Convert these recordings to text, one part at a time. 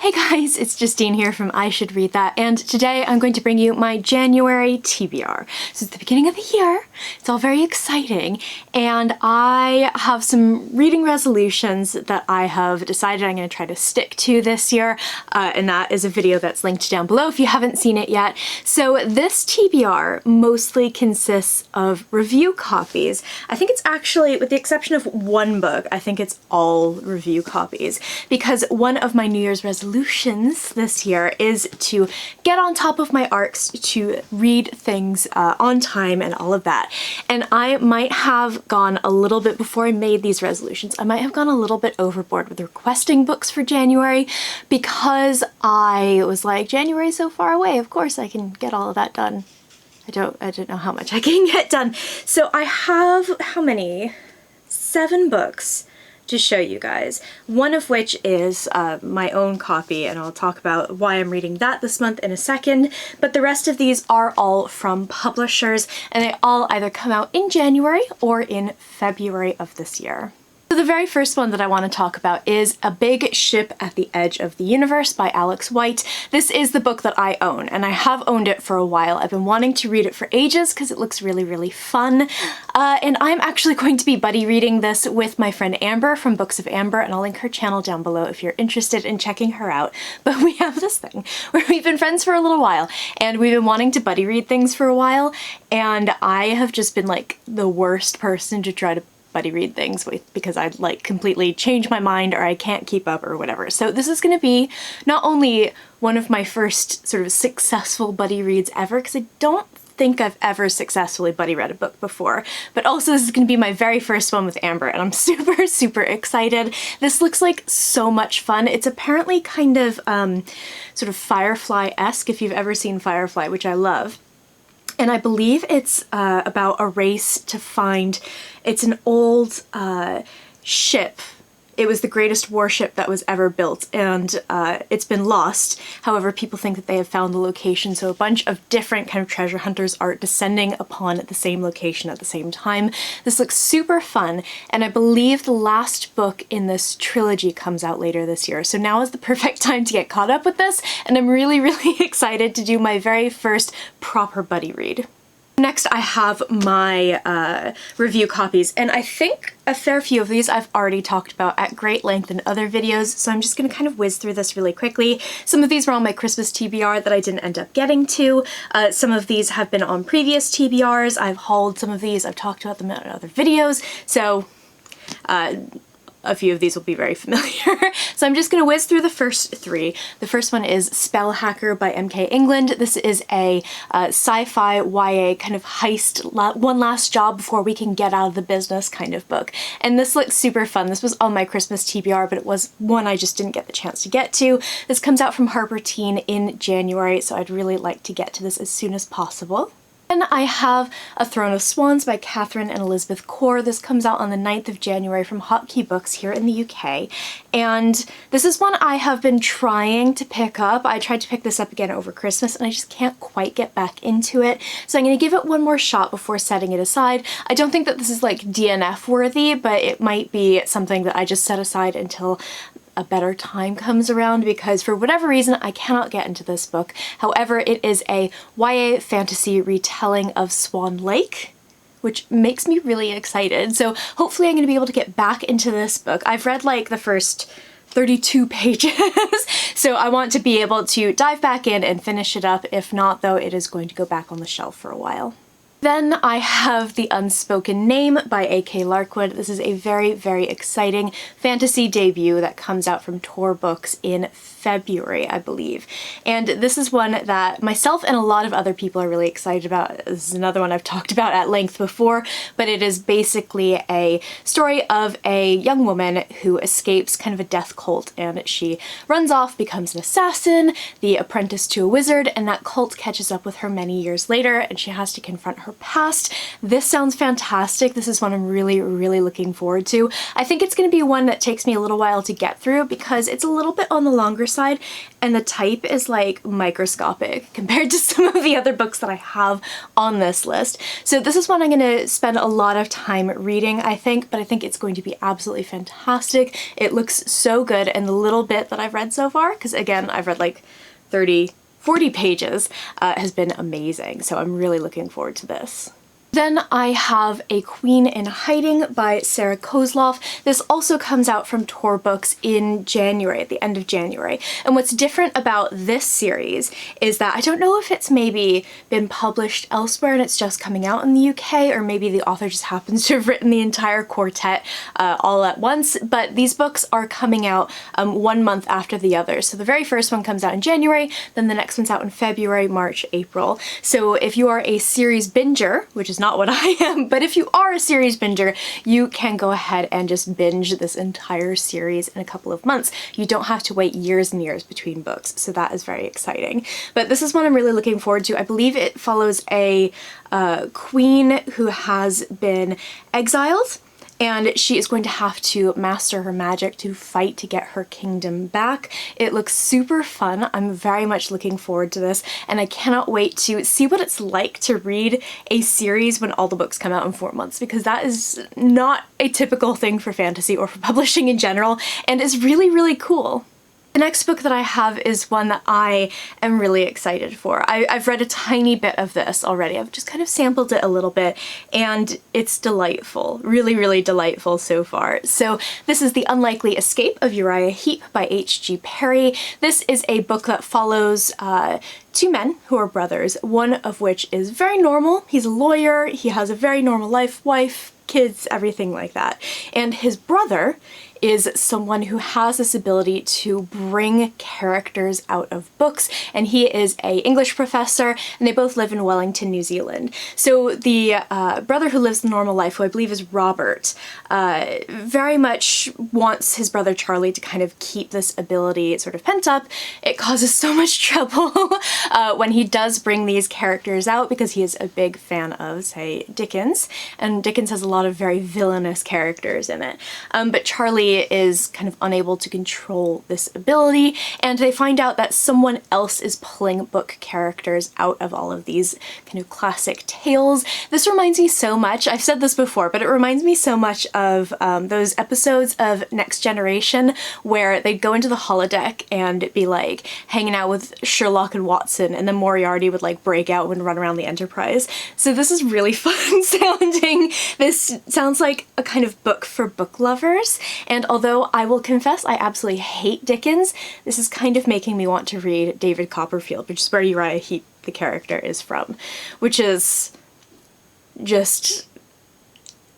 Hey guys, it's Justine here from I Should Read That, and today I'm going to bring you my January TBR. So it's the beginning of the year, it's all very exciting, and I have some reading resolutions that I have decided I'm going to try to stick to this year, and that is a video that's linked down below if you haven't seen it yet. So this TBR mostly consists of review copies. I think it's actually, with the exception of one book, I think it's all review copies, because one of my New Year's resolutions this year is to get on top of my arcs, to read things on time and all of that. And I might have gone a little bit, before I made these resolutions, I might have gone a little bit overboard with requesting books for January, because I was like, January's so far away, of course I can get all of that done. I don't know how much I can get done. So I have, how many? 7 books to show you guys, one of which is my own copy, and I'll talk about why I'm reading that this month in a second, but the rest of these are all from publishers, and they all either come out in January or in February of this year. So the very first one that I want to talk about is A Big Ship at the Edge of the Universe by Alex White. This is the book that I own, and I have owned it for a while. I've been wanting to read it for ages because it looks really, really fun. And I'm actually going to be buddy reading this with my friend Amber from Books of Amber, and I'll link her channel down below if you're interested in checking her out. But we have this thing where we've been friends for a little while, and we've been wanting to buddy read things for a while, and I have just been like the worst person to try to buddy read things with, because I'd like completely change my mind or I can't keep up or whatever. So this is going to be not only one of my first sort of successful buddy reads ever, because I don't think I've ever successfully buddy read a book before, but also this is going to be my very first one with Amber, and I'm super, super excited. This looks like so much fun. It's apparently kind of sort of Firefly-esque, if you've ever seen Firefly, which I love. And I believe it's about a race to find, it's an old ship. It was the greatest warship that was ever built, and it's been lost. However, people think that they have found the location, so a bunch of different kind of treasure hunters are descending upon the same location at the same time. This looks super fun, and I believe the last book in this trilogy comes out later this year, so now is the perfect time to get caught up with this, and I'm really, really excited to do my very first proper buddy read. Next, I have my review copies, and I think a fair few of these I've already talked about at great length in other videos, so I'm just going to kind of whiz through this really quickly. Some of these were on my Christmas TBR that I didn't end up getting to. Some of these have been on previous TBRs. I've hauled some of these. I've talked about them in other videos, so a few of these will be very familiar. So I'm just going to whiz through the first 3. The first one is Spell Hacker by M.K. England. This is a sci-fi YA kind of heist, one last job before we can get out of the business kind of book. And this looks super fun. This was on my Christmas TBR, but it was one I just didn't get the chance to get to. This comes out from Harper Teen in January, so I'd really like to get to this as soon as possible. Then I have A Throne of Swans by Catherine and Elizabeth Core. This comes out on the 9th of January from Hotkey Books here in the UK. And this is one I have been trying to pick up. I tried to pick this up again over Christmas and I just can't quite get back into it. So I'm going to give it one more shot before setting it aside. I don't think that this is like DNF worthy, but it might be something that I just set aside until a better time comes around, because for whatever reason I cannot get into this book. However, it is a YA fantasy retelling of Swan Lake, which makes me really excited. So hopefully I'm going to be able to get back into this book. I've read like the first 32 pages, so I want to be able to dive back in and finish it up. If not, though, it is going to go back on the shelf for a while. Then I have The Unspoken Name by A.K. Larkwood. This is a very, very exciting fantasy debut that comes out from Tor Books in February, I believe. And this is one that myself and a lot of other people are really excited about. This is another one I've talked about at length before, but it is basically a story of a young woman who escapes kind of a death cult, and she runs off, becomes an assassin, the apprentice to a wizard, and that cult catches up with her many years later, and she has to confront her her past. This sounds fantastic. This is one I'm really, really looking forward to. I think it's going to be one that takes me a little while to get through because it's a little bit on the longer side and the type is like microscopic compared to some of the other books that I have on this list. So this is one I'm going to spend a lot of time reading, I think, but I think it's going to be absolutely fantastic. It looks so good, and the little bit that I've read so far, because again, I've read like 40 pages, has been amazing. So I'm really looking forward to this. Then I have A Queen in Hiding by Sarah Kozloff. This also comes out from Tor Books in January, at the end of January. And what's different about this series is that I don't know if it's maybe been published elsewhere and it's just coming out in the UK, or maybe the author just happens to have written the entire quartet all at once, but these books are coming out 1 month after the other. So the very first one comes out in January, then the next one's out in February, March, April. So if you are a series binger, which is not what I am, but if you are a series binger, you can go ahead and just binge this entire series in a couple of months. You don't have to wait years and years between books, so that is very exciting. But this is one I'm really looking forward to. I believe it follows a queen who has been exiled, and she is going to have to master her magic to fight to get her kingdom back. It looks super fun. I'm very much looking forward to this, and I cannot wait to see what it's like to read a series when all the books come out in 4 months, because that is not a typical thing for fantasy or for publishing in general, and is really, really cool. The next book that I have is one that I am really excited for. I've read a tiny bit of this already. I've just kind of sampled it a little bit, and it's delightful. Really, really delightful so far. So this is The Unlikely Escape of Uriah Heep by H.G. Perry. This is a book that follows two men who are brothers, one of which is very normal. He's a lawyer, he has a very normal life, wife, kids, everything like that. And his brother is someone who has this ability to bring characters out of books, and he is an English professor, and they both live in Wellington, New Zealand. So the brother who lives the normal life, who I believe is Robert, very much wants his brother Charlie to kind of keep this ability sort of pent up. It causes so much trouble when he does bring these characters out, because he is a big fan of, say, Dickens, and Dickens has a lot of very villainous characters in it. But Charlie is kind of unable to control this ability, and they find out that someone else is pulling book characters out of all of these kind of classic tales. This reminds me so much, I've said this before, but it reminds me so much of those episodes of Next Generation where they'd go into the holodeck and be like hanging out with Sherlock and Watson, and then Moriarty would like break out and run around the Enterprise. So this is really fun sounding. This sounds like a kind of book for book lovers, and although I will confess I absolutely hate Dickens, this is kind of making me want to read David Copperfield, which is where Uriah Heep, the character, is from, which is just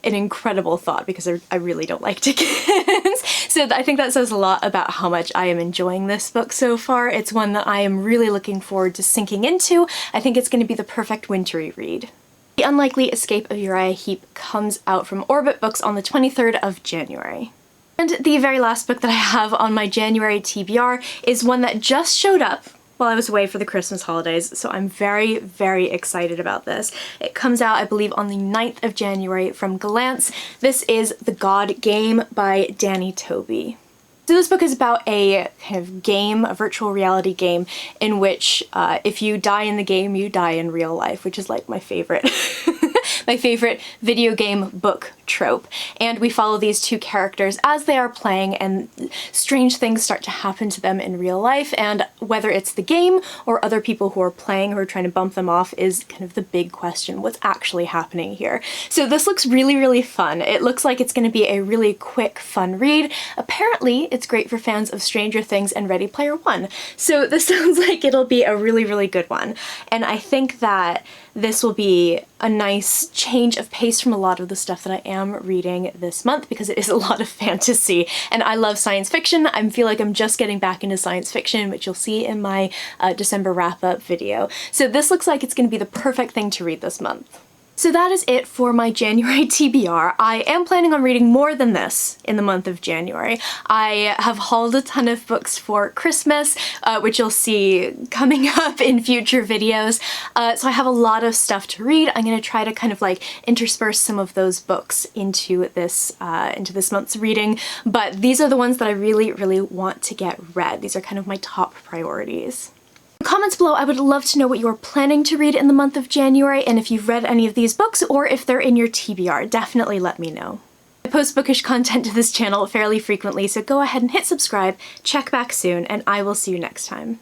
an incredible thought because I really don't like Dickens. So I think that says a lot about how much I am enjoying this book so far. It's one that I am really looking forward to sinking into. I think it's going to be the perfect wintry read. The Unlikely Escape of Uriah Heep comes out from Orbit Books on the 23rd of January. And the very last book that I have on my January TBR is one that just showed up while I was away for the Christmas holidays, so I'm very, very excited about this. It comes out, I believe, on the 9th of January from Glance. This is The God Game by Danny Toby. So this book is about a kind of game, a virtual reality game, in which if you die in the game, you die in real life, which is like my favorite my favorite video game book trope. And we follow these two characters as they are playing, and strange things start to happen to them in real life, and whether it's the game or other people who are playing who are trying to bump them off is kind of the big question. What's actually happening here? So this looks really, really fun. It looks like it's going to be a really quick, fun read. Apparently, it's great for fans of Stranger Things and Ready Player One. So this sounds like it'll be a really, really good one. And I think that this will be a nice change of pace from a lot of the stuff that I am reading this month, because it is a lot of fantasy, and I love science fiction. I feel like I'm just getting back into science fiction, which you'll see in my December wrap-up video. So this looks like it's going to be the perfect thing to read this month. So that is it for my January TBR. I am planning on reading more than this in the month of January. I have hauled a ton of books for Christmas, which you'll see coming up in future videos. So I have a lot of stuff to read. I'm going to try to kind of like intersperse some of those books into this month's reading, but these are the ones that I really, really want to get read. These are kind of my top priorities. In the comments below, I would love to know what you're planning to read in the month of January, and if you've read any of these books or if they're in your TBR, definitely let me know. I post bookish content to this channel fairly frequently, so go ahead and hit subscribe, check back soon, and I will see you next time.